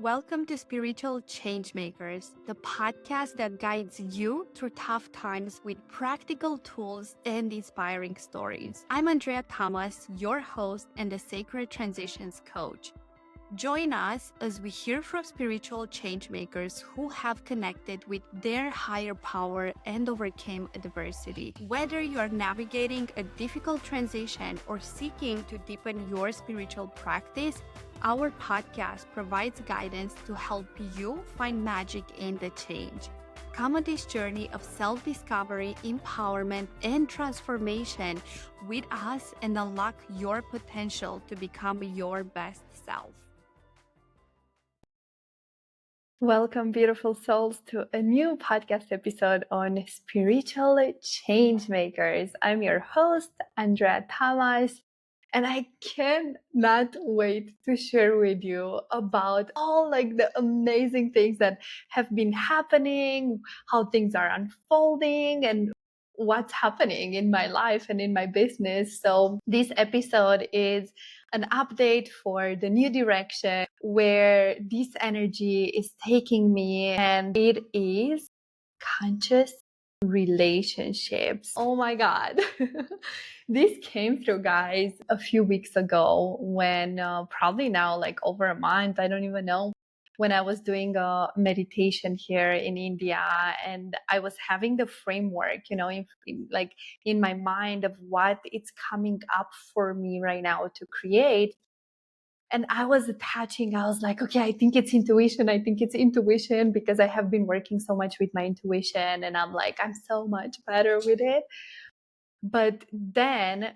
Welcome to Spiritual Changemakers, the podcast that guides you through tough times with practical tools and inspiring stories. I'm Andreea Tamas, your host and the Sacred Transitions Coach. Join us as we hear from spiritual changemakers who have connected with their higher power and overcame adversity. Whether you are navigating a difficult transition or seeking to deepen your spiritual practice, our podcast provides guidance to help you find magic in the change. Come on this journey of self-discovery, empowerment, and transformation with us and unlock your potential to become your best self. Welcome, beautiful souls, to a new podcast episode on Spiritual Changemakers. I'm your host, Andreea Tamas, and I cannot wait to share with you about all the amazing things that have been happening, how things are unfolding, and what's happening in my life and in my business. So this episode is an update for the new direction where this energy is taking me, and it is conscious relationships. Oh my God. This came through, guys, a few weeks ago when probably now like over a month, I don't even know, when I was doing a meditation here in India, and I was having the framework, in my mind of what it's coming up for me right now to create. And I was like, okay, I think it's intuition. I think it's intuition because I have been working so much with my intuition, and I'm like, I'm so much better with it. But then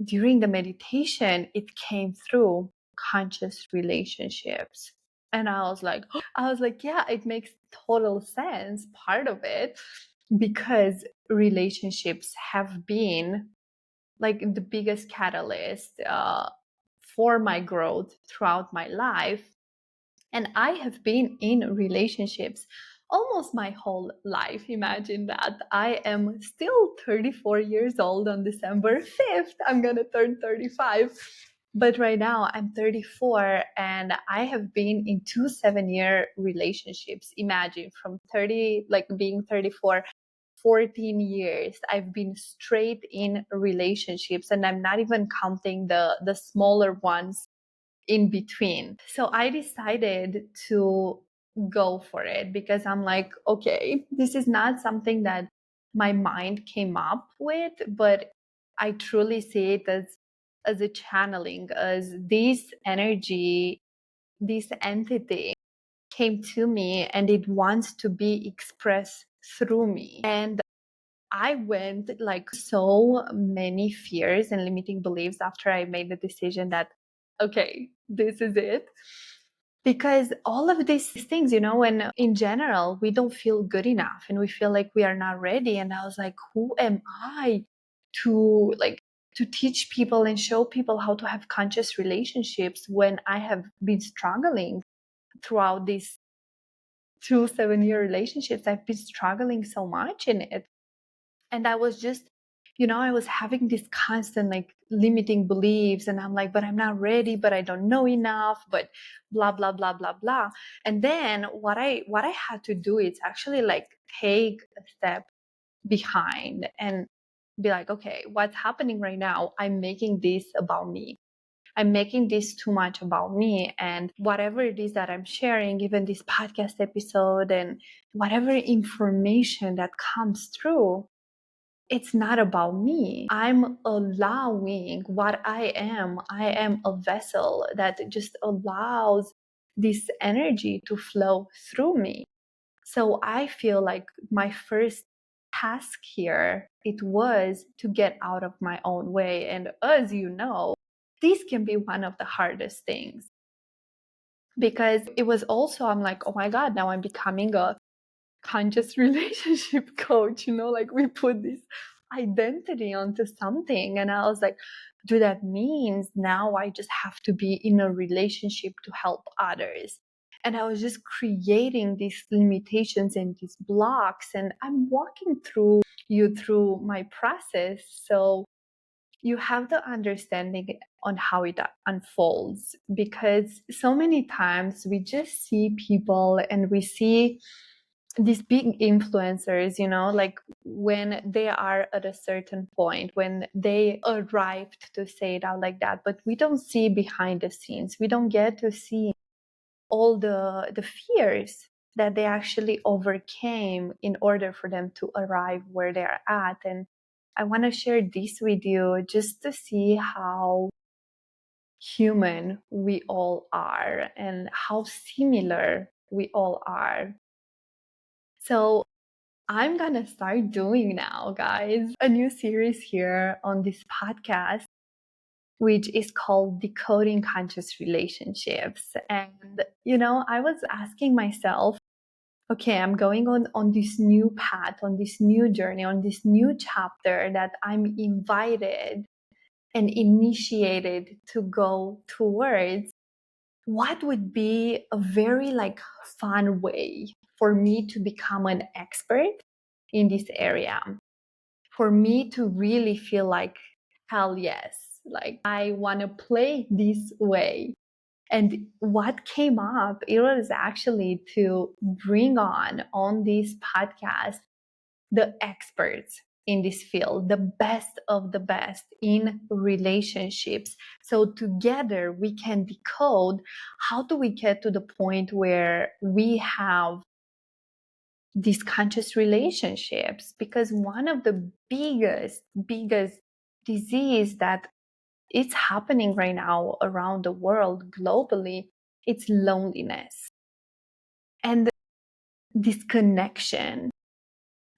during the meditation, it came through conscious relationships. And I was like, yeah, it makes total sense. Part of it, because relationships have been like the biggest catalyst for my growth throughout my life. And I have been in relationships almost my whole life. Imagine that. I am still 34 years old on December 5th. I'm going to turn 35. But right now I'm 34 and I have been in 2 7-year relationships. Imagine, from 30, like being 34, 14 years I've been straight in relationships, and I'm not even counting the smaller ones in between. So I decided to go for it because I'm like, okay, this is not something that my mind came up with, but I truly see it as a channeling, as this energy, this entity came to me and it wants to be expressed through me. And I went like so many fears and limiting beliefs after I made the decision that, okay, this is it. Because all of these things, when in general, we don't feel good enough and we feel like we are not ready. And I was like, who am I to to teach people and show people how to have conscious relationships when I have been struggling throughout these 2 7-year relationships? I've been struggling so much in it. And I was just, I was having this constant like limiting beliefs, and I'm like, but I'm not ready, but I don't know enough, but blah blah blah blah blah. And then what I had to do is actually like take a step behind and be like, okay, what's happening right now? I'm making this about me. I'm making this too much about me, and whatever it is that I'm sharing, even this podcast episode and whatever information that comes through, it's not about me. I'm allowing what I am. I am a vessel that just allows this energy to flow through me. So I feel like my first task here, it was to get out of my own way. And as you know, this can be one of the hardest things, because it was also, I'm like, oh my God, now I'm becoming a conscious relationship coach, like we put this identity onto something. And I was like, do that means now I just have to be in a relationship to help others? And I was just creating these limitations and these blocks, and I'm walking through my process. So you have the understanding on how it unfolds, because so many times we just see people and we see these big influencers, like when they are at a certain point, when they arrived, to say it out like that, but we don't see behind the scenes. We don't get to see all the fears that they actually overcame in order for them to arrive where they're at. And I want to share this with you just to see how human we all are and how similar we all are. So I'm gonna start doing now, guys, a new series here on this podcast, which is called Decoding Conscious Relationships. And, I was asking myself, okay, I'm going on this new path, on this new journey, on this new chapter that I'm invited and initiated to go towards. What would be a very fun way for me to become an expert in this area? For me to really feel like, hell yes, like I want to play this way. And what came up, it was actually to bring on this podcast the experts in this field, the best of the best in relationships. So together we can decode how do we get to the point where we have these conscious relationships, because one of the biggest disease that it's happening right now around the world globally, it's loneliness and disconnection.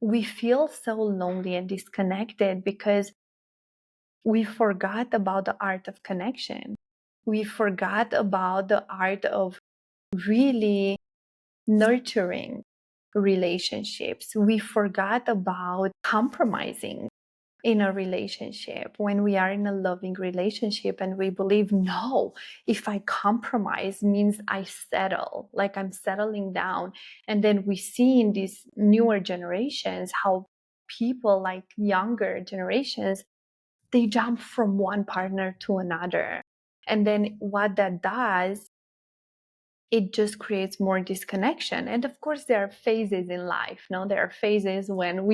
We feel so lonely and disconnected because we forgot about the art of connection. We forgot about the art of really nurturing relationships. We forgot about compromising in a relationship when we are in a loving relationship, and we believe, no, if I compromise means I settle, like I'm settling down. And then we see in these newer generations how people, like younger generations, they jump from one partner to another. And then what that does, it just creates more disconnection. And of course, there are phases in life. No, there are phases when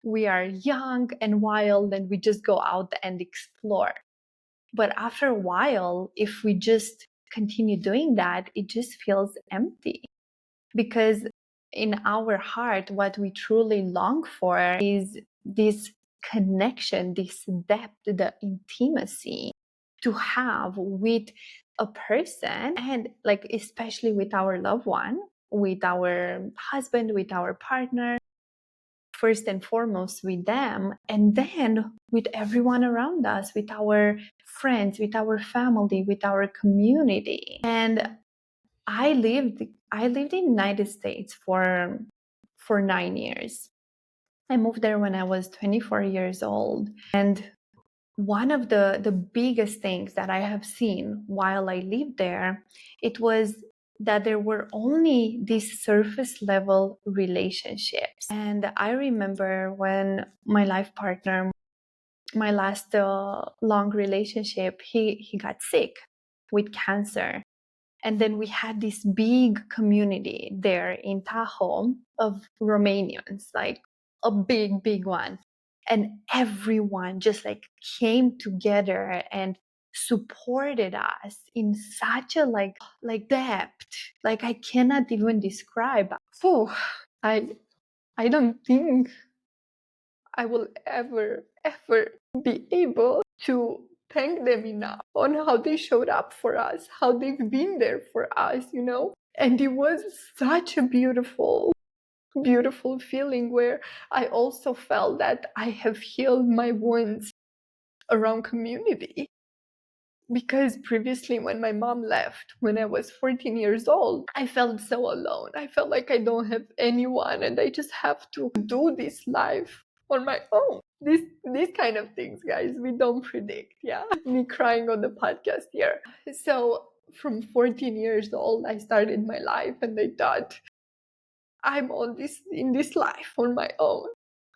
we are young and wild and we just go out and explore. But after a while, if we just continue doing that, it just feels empty. Because in our heart, what we truly long for is this connection, this depth, the intimacy to have with a person, and especially with our loved one, with our husband, with our partner, first and foremost with them, and then with everyone around us, with our friends, with our family, with our community. And I lived in the United States for 9 years. I moved there when I was 24 years old. And one of the biggest things that I have seen while I lived there, it was that there were only these surface level relationships. And I remember when my life partner, my last long relationship, he got sick with cancer. And then we had this big community there in Tahoe of Romanians, like a big one. And everyone just came together and supported us in such a depth. Like I cannot even describe. Oh, I don't think I will ever be able to thank them enough on how they showed up for us, how they've been there for us. And it was such a beautiful feeling where I also felt that I have healed my wounds around community. Because previously, when my mom left, when I was 14 years old, I felt so alone. I felt like I don't have anyone and I just have to do this life on my own. These kind of things, guys, we don't predict. Yeah. Me crying on the podcast here. So from 14 years old, I started my life and I thought, I'm in this life on my own.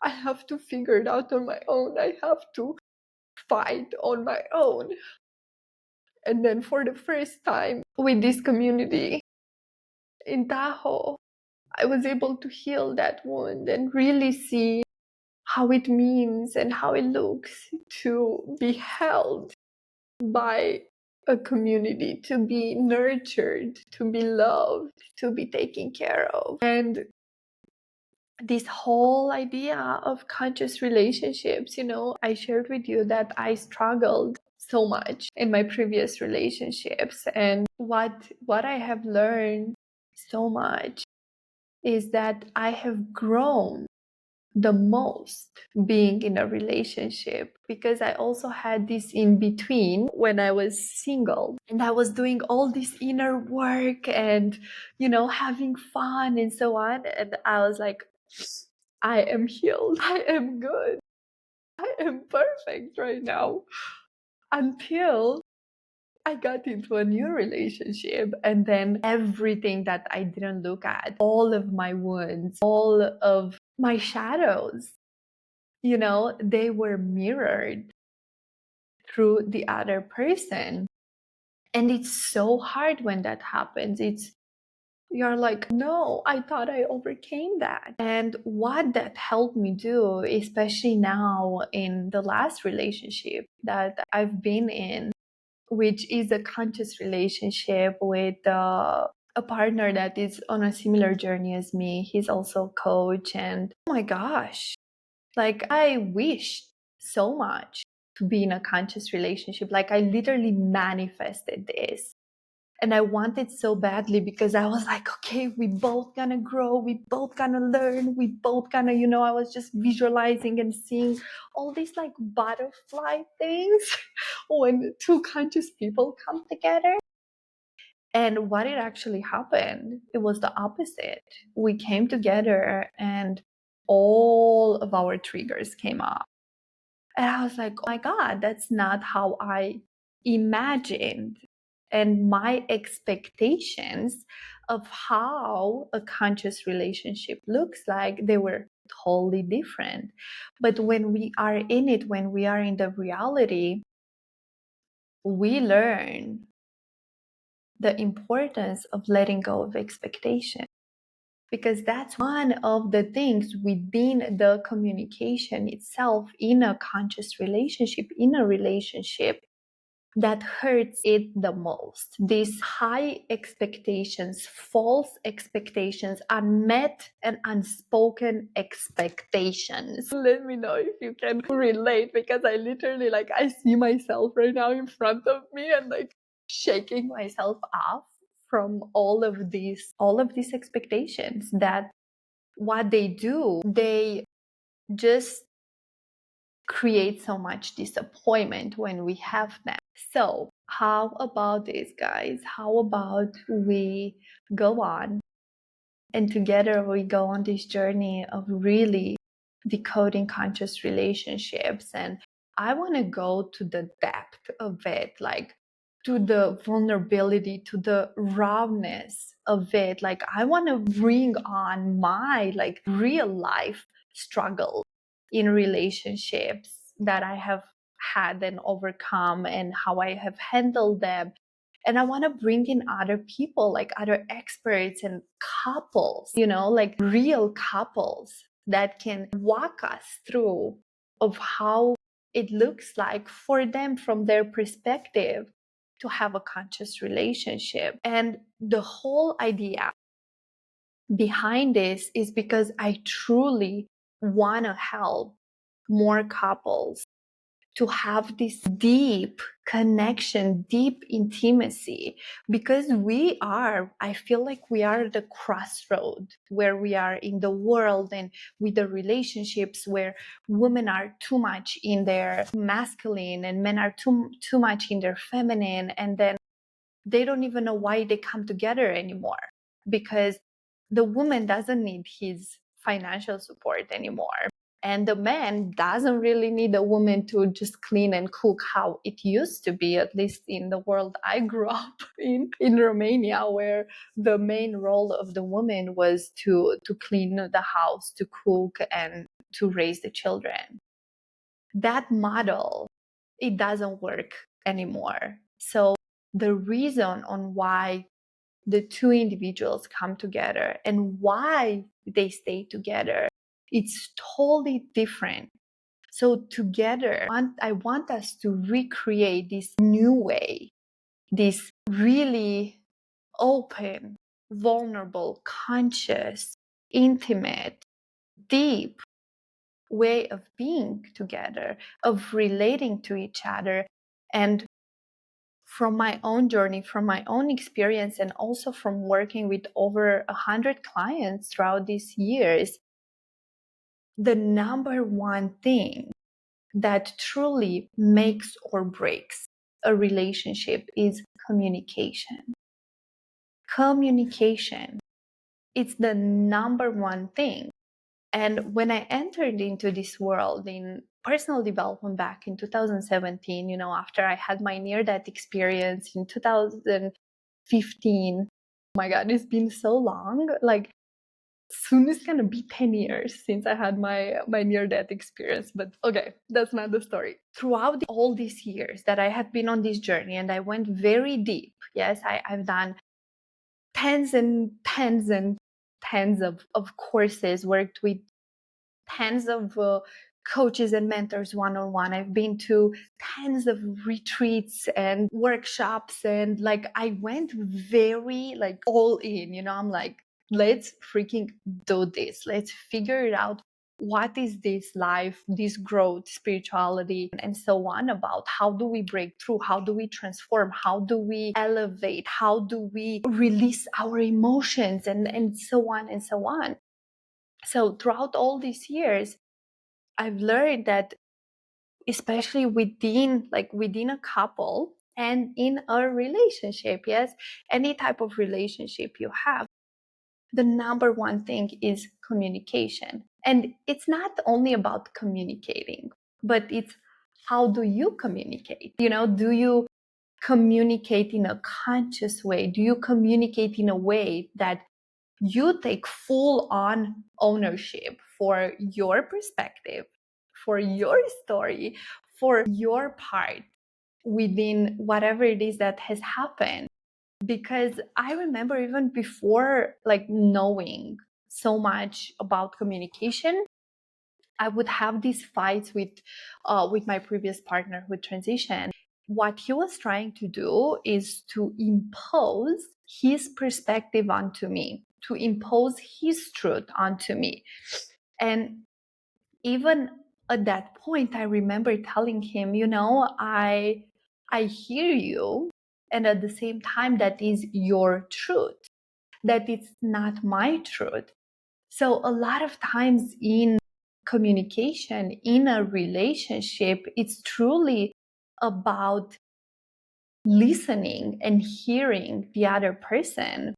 I have to figure it out on my own. I have to fight on my own. And then for the first time with this community in Tahoe, I was able to heal that wound and really see how it means and how it looks to be held by a community, to be nurtured, to be loved, to be taken care of. And this whole idea of conscious relationships, I shared with you that I struggled so much in my previous relationships. And what I have learned so much is that I have grown the most being in a relationship, because I also had this in between when I was single and I was doing all this inner work and having fun and so on, and I was like, I am healed, I am good, I am perfect right now, until I got into a new relationship, and then everything that I didn't look at, all of my wounds, all of my shadows, they were mirrored through the other person. And it's so hard when that happens. You're like, no, I thought I overcame that. And what that helped me do, especially now in the last relationship that I've been in, which is a conscious relationship with a partner that is on a similar journey as me. He's also a coach. And oh my gosh, like I wished so much to be in a conscious relationship. Like I literally manifested this. And I wanted so badly, because I was like, okay, we both gonna grow, we both gonna learn, we both gonna, I was just visualizing and seeing all these like butterfly things when two conscious people come together. And what it actually happened, it was the opposite. We came together and all of our triggers came up. And I was like, oh my God, that's not how I imagined. And my expectations of how a conscious relationship looks like, they were totally different. But when we are in it, when we are in the reality, we learn the importance of letting go of expectation. Because that's one of the things within the communication itself in a conscious relationship, in a relationship, that hurts it the most. These high expectations, false expectations, unmet and unspoken expectations. Let me know if you can relate, because I literally, like, I see myself right now in front of me and like shaking myself off from all of these expectations. That what they do, they just create so much disappointment when we have them. So how about this, guys? How about we go on and together we go on this journey of really decoding conscious relationships? And I want to go to the depth of it, like to the vulnerability, to the rawness of it. Like I want to bring on my like real life struggle in relationships that I have had and overcome, and how I have handled them. And I want to bring in other people, like other experts and couples, like real couples that can walk us through of how it looks like for them from their perspective to have a conscious relationship. And the whole idea behind this is because I truly want to help more couples to have this deep connection, deep intimacy, because I feel like we are at the crossroad where we are in the world and with the relationships, where women are too much in their masculine and men are too much in their feminine. And then they don't even know why they come together anymore, because the woman doesn't need his financial support anymore. And the man doesn't really need a woman to just clean and cook how it used to be, at least in the world I grew up in Romania, where the main role of the woman was to clean the house, to cook, and to raise the children. That model it doesn't work anymore. So the reason on why the two individuals come together and why they stay together, it's totally different. So together, I want us to recreate this new way, this really open, vulnerable, conscious, intimate, deep way of being together, of relating to each other. And from my own journey, from my own experience, and also from working with over 100 clients throughout these years, the number one thing that truly makes or breaks a relationship is communication. Communication. It's the number one thing. And when I entered into this world in personal development back in 2017, after I had my near death experience in 2015, oh my God, it's been so long. Like, soon it's gonna be 10 years since I had my near death experience. But okay, that's not the story. Throughout all these years that I have been on this journey, and I went very deep. Yes, I've done tens and tens and tens of courses, worked with tens of coaches and mentors one-on-one. I've been to tens of retreats and workshops, and like I went very like all in, I'm like, let's freaking do this. Let's figure it out. What is this life, this growth, spirituality, and so on about? How do we break through? How do we transform? How do we elevate? How do we release our emotions, and so on and so on? So throughout all these years, I've learned that, especially within a couple and in a relationship, yes, any type of relationship you have, the number one thing is communication. And it's not only about communicating, but it's how do you communicate? Do you communicate in a conscious way? Do you communicate in a way that you take full on ownership for your perspective, for your story, for your part within whatever it is that has happened? Because I remember even before like knowing so much about communication, I would have these fights with my previous partner who transitioned. What he was trying to do is to impose his perspective onto me, to impose his truth onto me. And even at that point, I remember telling him, I hear you. And at the same time, that is your truth, that it's not my truth. So a lot of times in communication, in a relationship, it's truly about listening and hearing the other person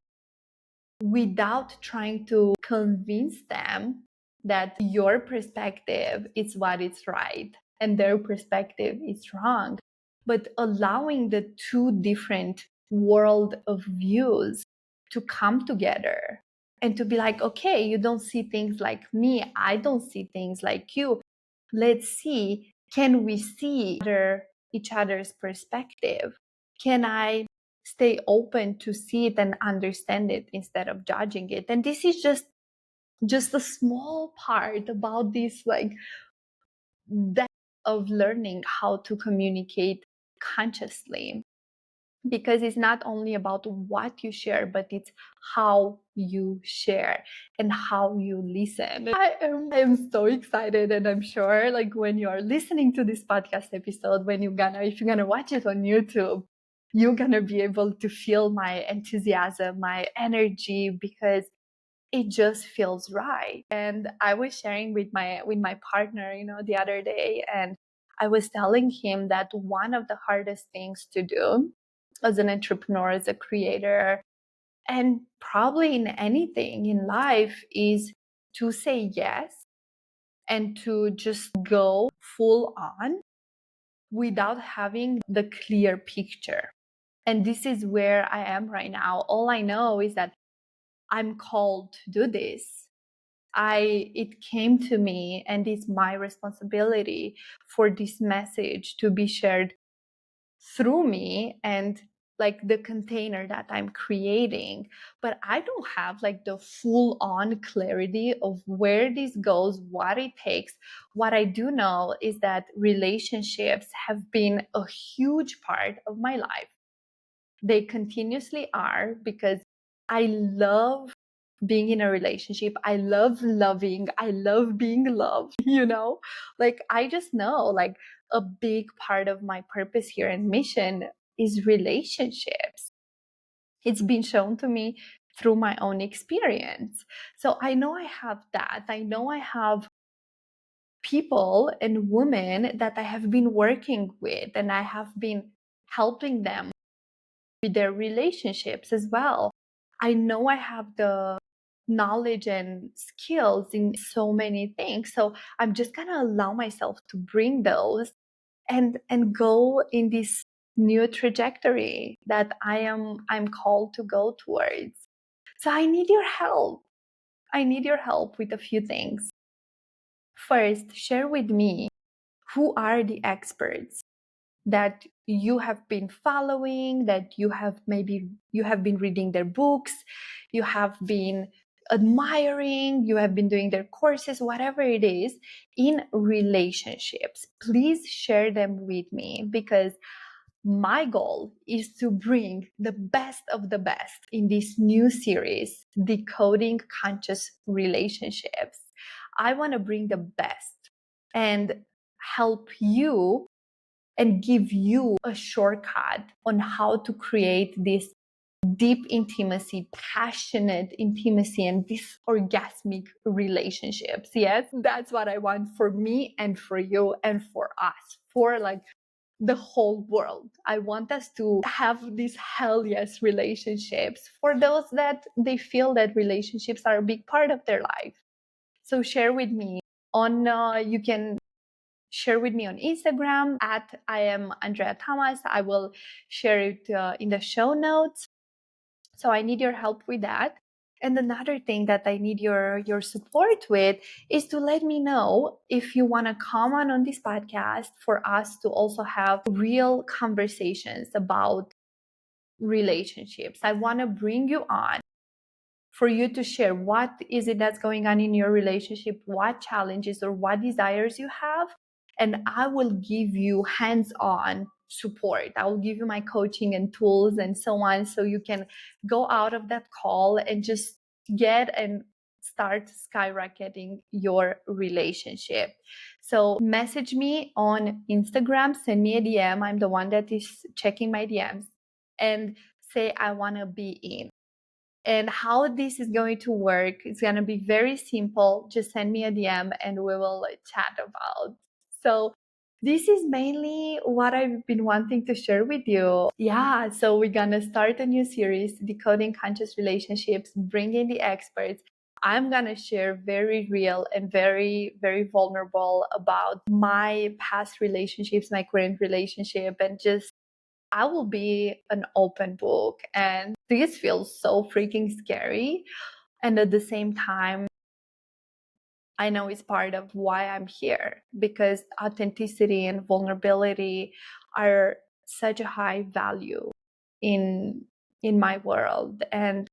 without trying to convince them that your perspective is what is right and their perspective is wrong, but allowing the two different world of views to come together and to be like, okay, you don't see things like me, I don't see things like you. Let's see, can we see each other's perspective? Can I stay open to see it and understand it instead of judging it? And this is just a small part about this like depth of learning how to communicate consciously, because it's not only about what you share, but it's how you share and how you listen. I am so excited, and I'm sure like when you are listening to this podcast episode, if you're gonna watch it on YouTube, you're gonna be able to feel my enthusiasm, my energy, because it just feels right. And I was sharing with my partner, the other day, and I was telling him that one of the hardest things to do as an entrepreneur, as a creator, and probably in anything in life, is to say yes and to just go full on without having the clear picture. And this is where I am right now. All I know is that I'm called to do this. it came to me, and it's my responsibility for this message to be shared through me and like the container that I'm creating. But I don't have like the full on clarity of where this goes, what it takes. What I do know is that relationships have been a huge part of my life. They continuously are, because I love being in a relationship. I love loving. I love being loved, Like, I just know, like, a big part of my purpose here and mission is relationships. It's been shown to me through my own experience. So I know I have that. I know I have people and women that I have been working with, and I have been helping them with their relationships as well. I know I have the knowledge and skills in so many things. So I'm just gonna allow myself to bring those and go in this new trajectory that I'm called to go towards. So I need your help. I need your help with a few things. First, share with me who are the experts that you have been following, that you have been reading their books, you have been admiring, you have been doing their courses, whatever it is, in relationships. Please share them with me, because my goal is to bring the best of the best in this new series, Decoding Conscious Relationships. I want to bring the best and help you and give you a shortcut on how to create this deep intimacy, passionate intimacy, and these orgasmic relationships. Yes, that's what I want for me and for you and for us, for like the whole world. I want us to have these hell yes relationships for those that they feel that relationships are a big part of their life. So share with me on, you can share with me on Instagram at I am Andreea Tamas. I will share it in the show notes. So I need your help with that. And another thing that I need your support with is to let me know if you want to come on this podcast for us to also have real conversations about relationships. I want to bring you on for you to share what is it that's going on in your relationship, what challenges or what desires you have, and I will give you hands-on support. I will give you my coaching and tools and so on, so you can go out of that call and just get and start skyrocketing your relationship. So message me on Instagram, send me a DM. I'm the one that is checking my DMs, and say I want to be in. And how this is going to work, it's going to be very simple. Just send me a DM and we will chat about. So this is mainly what I've been wanting to share with you. Yeah, so we're going to start a new series, Decoding Conscious Relationships, bringing the experts. I'm going to share very real and very, very vulnerable about my past relationships, my current relationship, and just I will be an open book. And this feels so freaking scary. And at the same time, I know it's part of why I'm here, because authenticity and vulnerability are such a high value in my world. And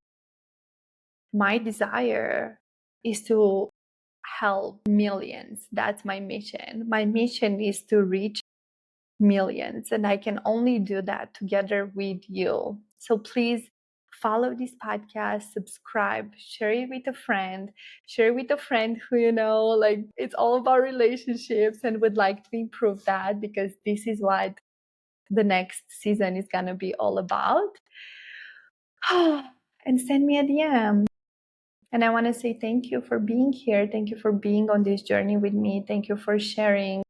my desire is to help millions. That's my mission. My mission is to reach millions, and I can only do that together with you. So please follow this podcast, subscribe, share it with a friend, share it with a friend who, like, it's all about relationships and would like to improve that, because this is what the next season is going to be all about. And send me a DM. And I want to say thank you for being here. Thank you for being on this journey with me. Thank you for sharing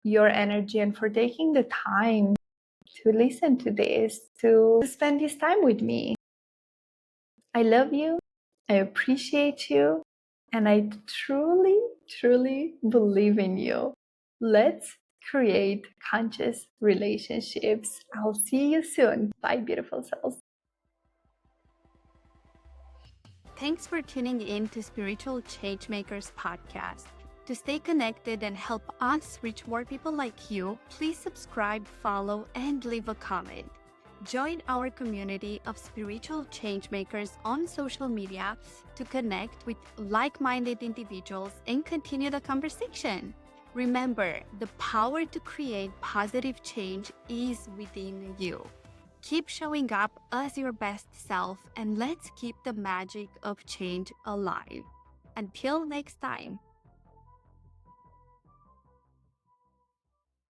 your energy and for taking the time to listen to this, to spend this time with me. I love you. I appreciate you. And I truly, truly believe in you. Let's create conscious relationships. I'll see you soon. Bye, beautiful souls. Thanks for tuning in to Spiritual Changemakers podcast. To stay connected and help us reach more people like you, please subscribe, follow, and leave a comment. Join our community of spiritual changemakers on social media to connect with like-minded individuals and continue the conversation. Remember, the power to create positive change is within you. Keep showing up as your best self, and let's keep the magic of change alive. Until next time.